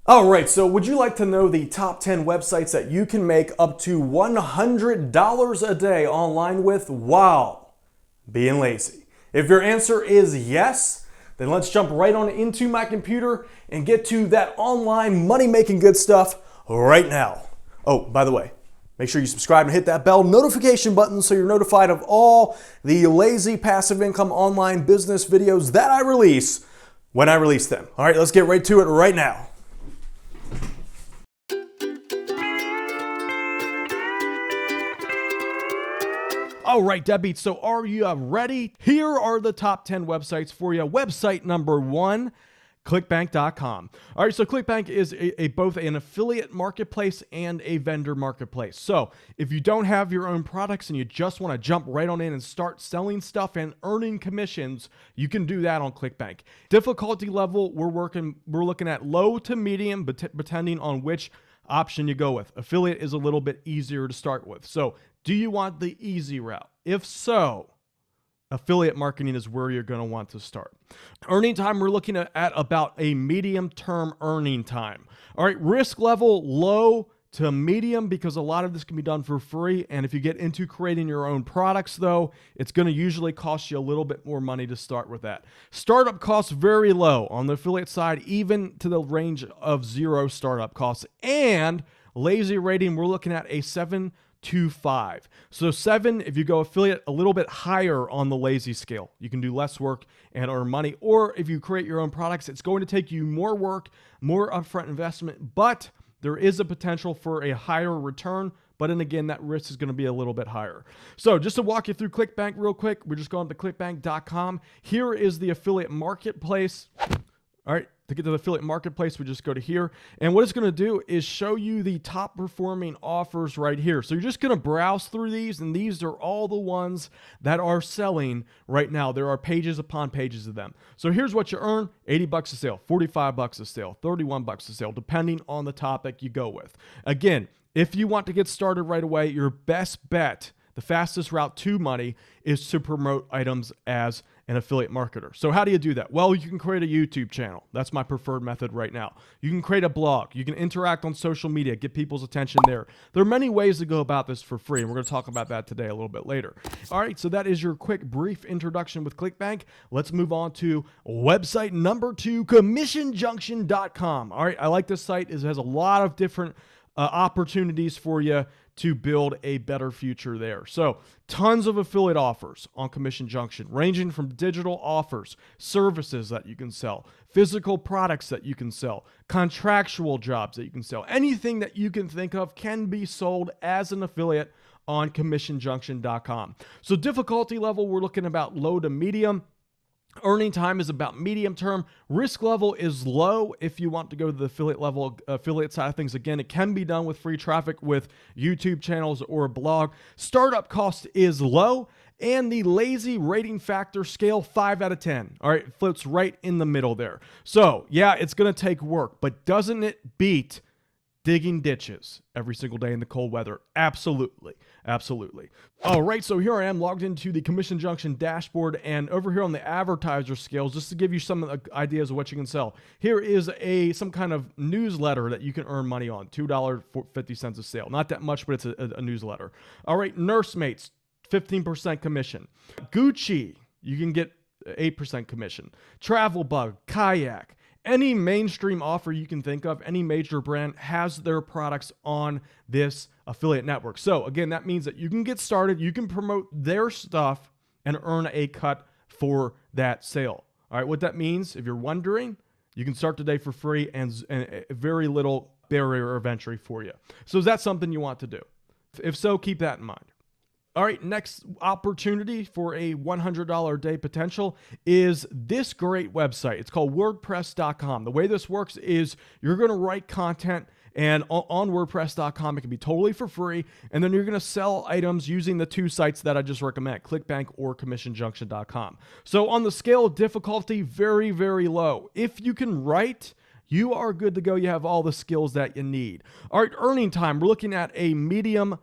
All right, so would you like to know the top 10 websites that you can make up to $100 a day online with while being lazy? If your answer is yes, then let's jump right on into my computer and get to that online money-making good stuff right now. Oh, by the way, make sure you subscribe and hit that bell notification button so you're notified of all the lazy passive income online business videos that I release when I release them. All right, let's get right to it right now. All right, Deadbeats, so are you ready? Here are the top 10 websites for you. Website number 1, Clickbank.com. All right, so Clickbank is both an affiliate marketplace and a vendor marketplace. So if you don't have your own products and you just want to jump right on in and start selling stuff and earning commissions, you can do that on Clickbank. Difficulty level, we're looking at low to medium, depending on which option you go with. Affiliate is a little bit easier to start with. So do you want the easy route? If so, affiliate marketing is where you're going to want to start. Earning time, we're looking at about a medium-term earning time. All right, risk level, low to medium, because a lot of this can be done for free. And if you get into creating your own products, though, it's going to usually cost you a little bit more money to start with that. Startup costs, very low on the affiliate side, even to the range of 0 startup costs. And lazy rating, we're looking at a 7 to 5. So 7, if you go affiliate, a little bit higher on the lazy scale. You can do less work and earn money. Or if you create your own products, it's going to take you more work, more upfront investment, but there is a potential for a higher return. But then again, that risk is going to be a little bit higher. So just to walk you through Clickbank real quick, we're just going to clickbank.com. Here is the affiliate marketplace. All right, to get to the affiliate marketplace, we just go to here. And what it's going to do is show you the top performing offers right here. So you're just going to browse through these, and these are all the ones that are selling right now. There are pages upon pages of them. So here's what you earn: $80 a sale, $45 a sale, $31 a sale, depending on the topic you go with. Again, if you want to get started right away, your best bet, the fastest route to money, is to promote items as an affiliate marketer. So how do you do that? Well, you can create a YouTube channel. That's my preferred method right now. You can create a blog. You can interact on social media, get people's attention there. There are many ways to go about this for free, and we're going to talk about that today a little bit later. All right, so that is your quick, brief introduction with Clickbank. Let's move on to website number 2, commissionjunction.com. All right, I like this site. It has a lot of different opportunities for you to build a better future there. So tons of affiliate offers on Commission Junction, ranging from digital offers, services that you can sell, physical products that you can sell, contractual jobs that you can sell. Anything that you can think of can be sold as an affiliate on commissionjunction.com. So difficulty level, we're looking about low to medium. Earning time is about medium term. Risk level is low if you want to go to the affiliate side of things. Again, it can be done with free traffic with YouTube channels or a blog. Startup cost is low, and the lazy rating factor scale 5 out of 10. All right, it floats right in the middle there. So yeah, it's going to take work, but doesn't it beat digging ditches every single day in the cold weather? Absolutely. Absolutely. All right, so here I am logged into the Commission Junction dashboard, and over here on the advertiser scales, just to give you some of the ideas of what you can sell. Here is some kind of newsletter that you can earn money on, $2.50 a sale. Not that much, but it's a newsletter. All right, Nursemates, 15% commission. Gucci, you can get 8% commission. Travel Bug, Kayak. Any mainstream offer you can think of, any major brand has their products on this affiliate network. So again, that means that you can get started, you can promote their stuff and earn a cut for that sale. All right, what that means, if you're wondering, you can start today for free and very little barrier of entry for you. So is that something you want to do? If so, keep that in mind. All right, next opportunity for a $100 a day potential is this great website. It's called WordPresscom. The way this works is you're going to write content, and on WordPress.com, it can be totally for free, and then you're going to sell items using the 2 sites that I just recommend, Clickbank or CommissionJunction.com. So on the scale of difficulty, very, very low. If you can write, you are good to go. You have all the skills that you need. All right, earning time, we're looking at a medium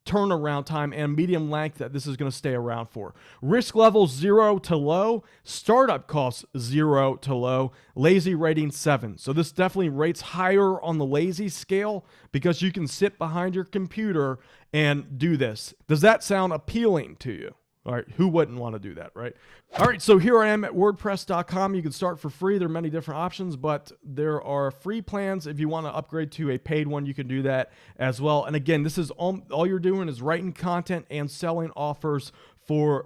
turnaround time and medium length that this is going to stay around for. Risk level 0 to low, startup costs 0 to low, lazy rating 7. So this definitely rates higher on the lazy scale because you can sit behind your computer and do this. Does that sound appealing to you? All right, who wouldn't want to do that, right? All right, so here I am at WordPress.com. You can start for free. There are many different options, but there are free plans. If you want to upgrade to a paid one, you can do that as well. And again, this is all you're doing is writing content and selling offers for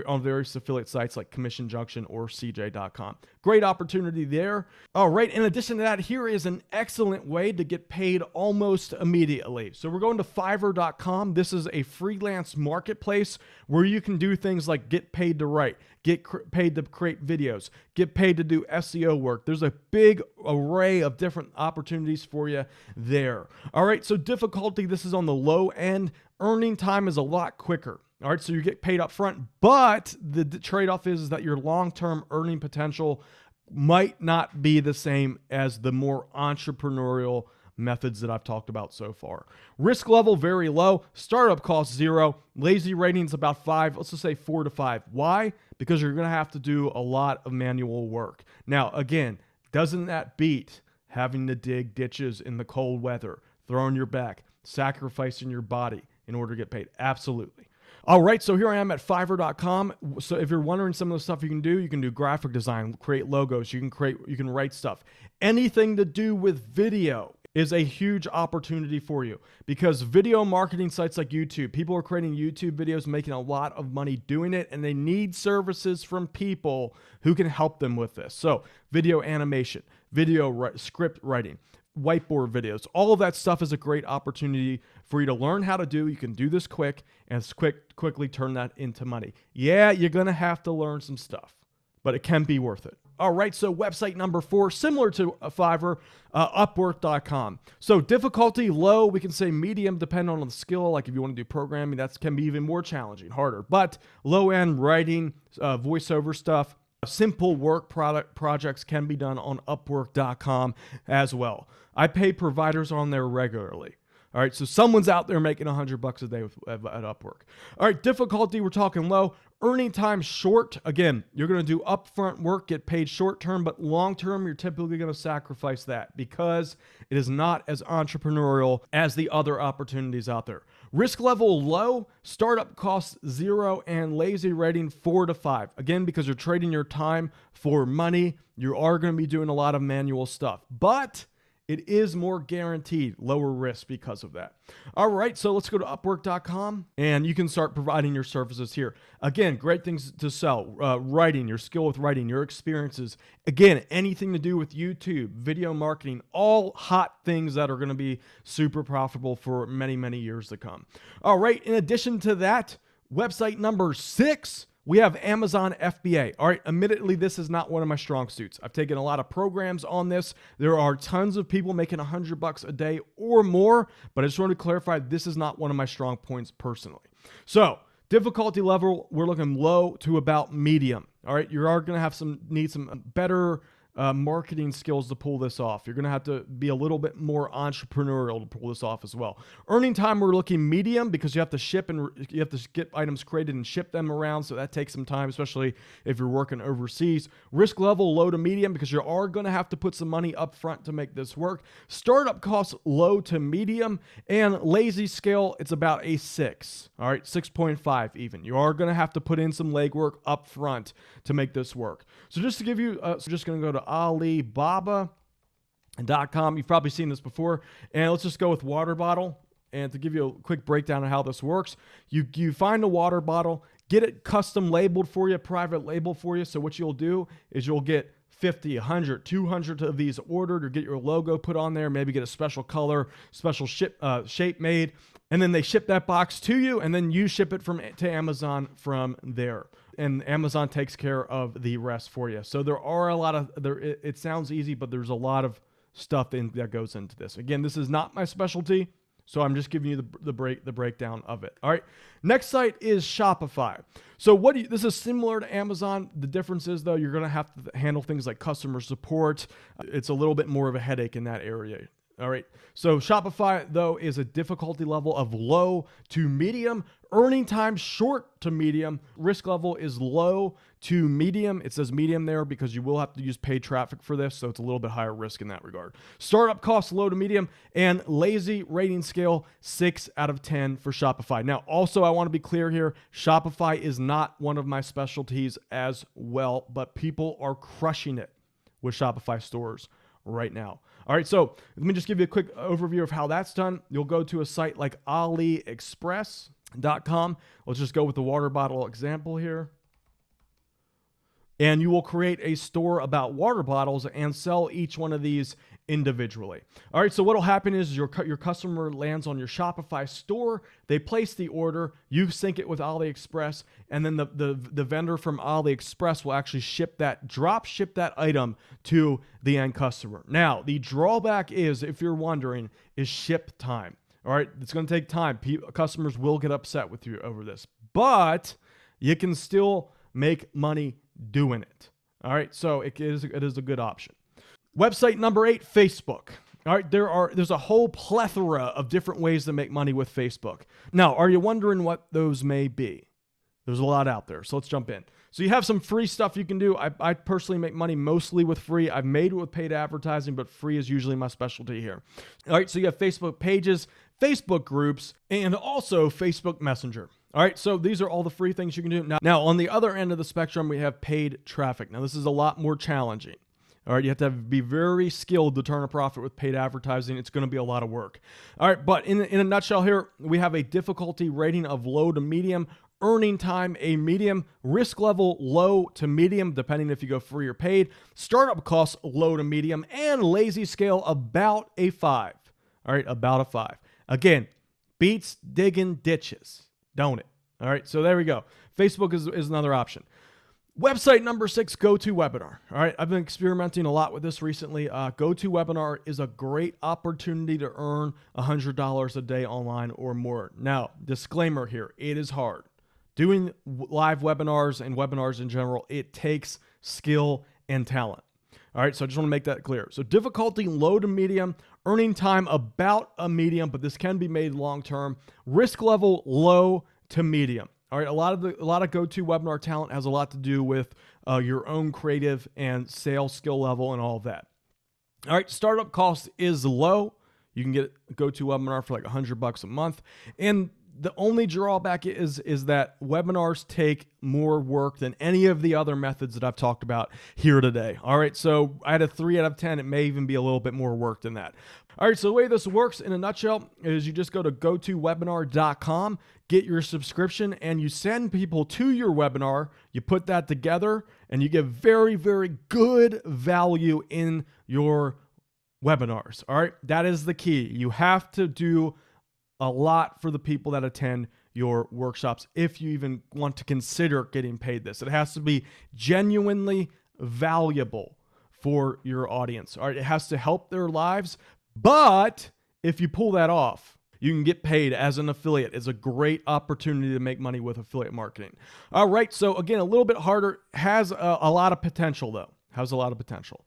on various affiliate sites like Commission Junction or CJ.com. Great opportunity there. All right, in addition to that, here is an excellent way to get paid almost immediately. So we're going to Fiverrcom. This is a freelance marketplace where you can do things like get paid to write, get paid to create videos, get paid to do SEO work. There's a big array of different opportunities for you there. All right, so difficulty, this is on the low end. Earning time is a lot quicker. All right, so you get paid up front, but the trade-off is that your long-term earning potential might not be the same as the more entrepreneurial methods that I've talked about so far. Risk level, very low. Startup cost 0. Lazy ratings about 5. Let's just say 4 to 5. Why? Because you're going to have to do a lot of manual work. Now, again, doesn't that beat having to dig ditches in the cold weather, throwing your back, sacrificing your body in order to get paid? Absolutely. All right, so here I am at Fiverr.com. So if you're wondering some of the stuff you can do graphic design, create logos, you can write stuff. Anything to do with video is a huge opportunity for you because video marketing sites like YouTube, people are creating YouTube videos, making a lot of money doing it, and they need services from people who can help them with this. So video animation, script writing, whiteboard videos, all of that stuff is a great opportunity for you to learn how to do. You can do this quick and quickly turn that into money. Yeah, you're going to have to learn some stuff, but it can be worth it. All right, so website number 4, similar to Fiverr, Upwork.com. So difficulty low, we can say medium, depending on the skill. Like if you want to do programming, that can be even more challenging, harder. But low end writing, voiceover stuff, simple work projects can be done on Upwork.com as well. I pay providers on there regularly. All right, so someone's out there making $100 a day at Upwork. All right, difficulty, we're talking low. Earning time short. Again, you're going to do upfront work, get paid short term, but long term, you're typically going to sacrifice that because it is not as entrepreneurial as the other opportunities out there. Risk level low, startup costs 0, and lazy rating 4 to 5. Again, because you're trading your time for money, you are going to be doing a lot of manual stuff, but it is more guaranteed, lower risk because of that. All right, so let's go to Upwork.com and you can start providing your services here. Again, great things to sell, writing, your skill with writing, your experiences. Again, anything to do with YouTube, video marketing, all hot things that are going to be super profitable for many, many years to come. All right, in addition to that, website number 6, we have Amazon FBA. All right, admittedly, this is not one of my strong suits. I've taken a lot of programs on this. There are tons of people making $100 a day or more, but I just wanted to clarify, this is not one of my strong points personally. So difficulty level, we're looking low to about medium. All right, you are going to need some better marketing skills to pull this off. You're going to have to be a little bit more entrepreneurial to pull this off as well. Earning time, we're looking medium because you have to ship and you have to get items created and ship them around. So that takes some time, especially if you're working overseas. Risk level, low to medium because you are going to have to put some money up front to make this work. Startup costs, low to medium, and lazy scale, it's about a 6. All right, 6.5 even. You are going to have to put in some legwork up front to make this work. So just to give you, just going to go to Alibaba.com. You've probably seen this before. And let's just go with water bottle. And to give you a quick breakdown of how this works, you find a water bottle, get it custom labeled for you, private label for you. So what you'll do is you'll get 50, 100, 200 of these ordered or get your logo put on there, maybe get a special color, special shape made. And then they ship that box to you, and then you ship it to Amazon from there. And Amazon takes care of the rest for you. So there are a lot of, it sounds easy, but there's a lot of stuff that goes into this. Again, this is not my specialty, so I'm just giving you the breakdown of it. All right. Next site is Shopify. So this is similar to Amazon. The difference is though, you're going to have to handle things like customer support. It's a little bit more of a headache in that area. All right. So Shopify, though, is a difficulty level of low to medium, earning time short to medium. Risk level is low to medium. It says medium there because you will have to use paid traffic for this, so it's a little bit higher risk in that regard. Startup costs low to medium, and lazy rating scale 6 out of 10 for Shopify. Now, also, I want to be clear here, Shopify is not one of my specialties as well, but people are crushing it with Shopify stores right now. All right, so let me just give you a quick overview of how that's done. You'll go to a site like Aliexpress.com. Let's just go with the water bottle example here. And you will create a store about water bottles and sell each one of these individually. All right, so what will happen is your customer lands on your Shopify store, they place the order, you sync it with AliExpress, and then the vendor from AliExpress will actually drop ship that item to the end customer. Now, the drawback is, if you're wondering, is ship time. All right, it's going to take time. Customers will get upset with you over this, but you can still make money doing it. All right, so it is a good option. Website number 8, Facebook. All right, there's a whole plethora of different ways to make money with Facebook. Now, are you wondering what those may be? There's a lot out there, so let's jump in. So you have some free stuff you can do. I personally make money mostly with free. I've made it with paid advertising, but free is usually my specialty here. All right, so you have Facebook pages, Facebook groups, and also Facebook Messenger. All right, so these are all the free things you can do. Now, on the other end of the spectrum, we have paid traffic. Now, this is a lot more challenging. All right, you have to be very skilled to turn a profit with paid advertising. It's going to be a lot of work. All right, but in a nutshell here, we have a difficulty rating of low to medium, earning time a medium, risk level low to medium, depending if you go free or paid, startup costs low to medium, and lazy scale about a 5. All right, about a 5. Again, beats digging ditches, don't it? All right, so there we go. Facebook is another option. Website number 6, Gotowebinar. All right, I've been experimenting a lot with this recently. Gotowebinar is a great opportunity to earn $100 a day online or more. Now, disclaimer here, it is hard. Doing live webinars and webinars in general, it takes skill and talent. All right, so I just want to make that clear. So difficulty low to medium, earning time about a medium, but this can be made long-term. Risk level low to medium. All right, a lot of Gotowebinar talent has a lot to do with your own creative and sales skill level and all of that. All right, startup cost is low. You can get a Gotowebinar for like $100 a month, and the only drawback is that webinars take more work than any of the other methods that I've talked about here today. All right, so I had a 3 out of 10. It may even be a little bit more work than that. All right, so the way this works in a nutshell is you just go to gotowebinar.com, get your subscription, and you send people to your webinar. You put that together, and you get very, very good value in your webinars. All right, that is the key. You have to do a lot for the people that attend your workshops if you even want to consider getting paid this. It has to be genuinely valuable for your audience. All right, it has to help their lives, but if you pull that off, you can get paid as an affiliate. It's a great opportunity to make money with affiliate marketing. All right, so again, a little bit harder, has a lot of potential though. Has a lot of potential.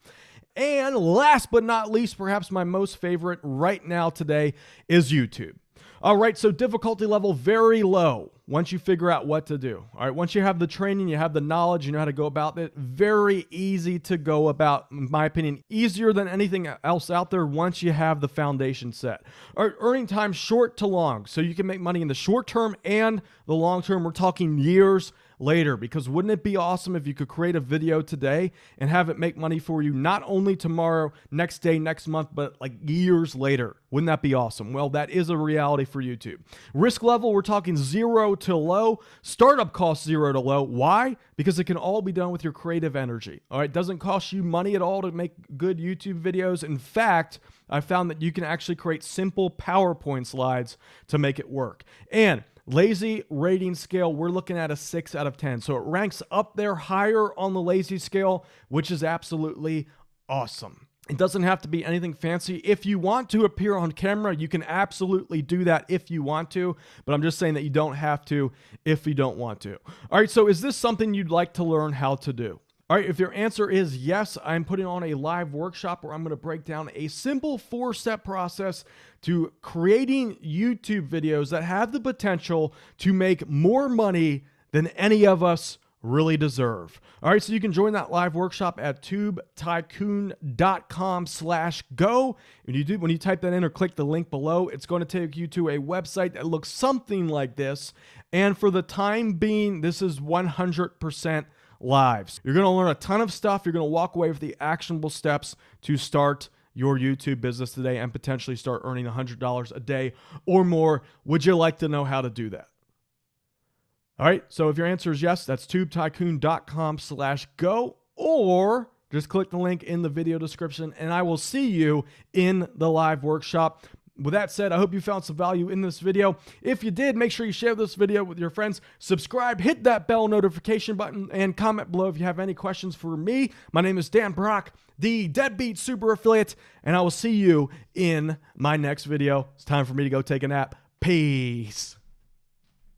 And last but not least, perhaps my most favorite right now today is YouTube. All right, so difficulty level very low once you figure out what to do. All right, once you have the training, you have the knowledge, you know how to go about it, very easy to go about, in my opinion, easier than anything else out there once you have the foundation set. All right, earning time short to long, so you can make money in the short term and the long term. We're talking years later, because wouldn't it be awesome if you could create a video today and have it make money for you not only tomorrow, next day, next month, but like years later? Wouldn't that be awesome? Well, that is a reality for YouTube. Risk level, we're talking 0 to low. Startup costs 0 to low. Why? Because it can all be done with your creative energy. All right, it doesn't cost you money at all to make good YouTube videos. In fact, I found that you can actually create simple PowerPoint slides to make it work. And lazy rating scale, we're looking at a 6 out of 10. So it ranks up there higher on the lazy scale, which is absolutely awesome. It doesn't have to be anything fancy. If you want to appear on camera, you can absolutely do that if you want to, but I'm just saying that you don't have to if you don't want to. All right, so is this something you'd like to learn how to do? All right, if your answer is yes, I'm putting on a live workshop where I'm going to break down a simple 4-step process to creating YouTube videos that have the potential to make more money than any of us really deserve. All right, so you can join that live workshop at tubetycoon.com/go. When you type that in or click the link below, it's going to take you to a website that looks something like this. And for the time being, this is 100% live. You're going to learn a ton of stuff. You're going to walk away with the actionable steps to start your YouTube business today and potentially start earning $100 a day or more. Would you like to know how to do that? All right, so if your answer is yes, that's tubetycoon.com/go, or just click the link in the video description and I will see you in the live workshop. With that said, I hope you found some value in this video. If you did, make sure you share this video with your friends, subscribe, hit that bell notification button, and comment below if you have any questions for me. My name is Dan Brock, the Deadbeat Super Affiliate, and I will see you in my next video. It's time for me to go take a nap. Peace.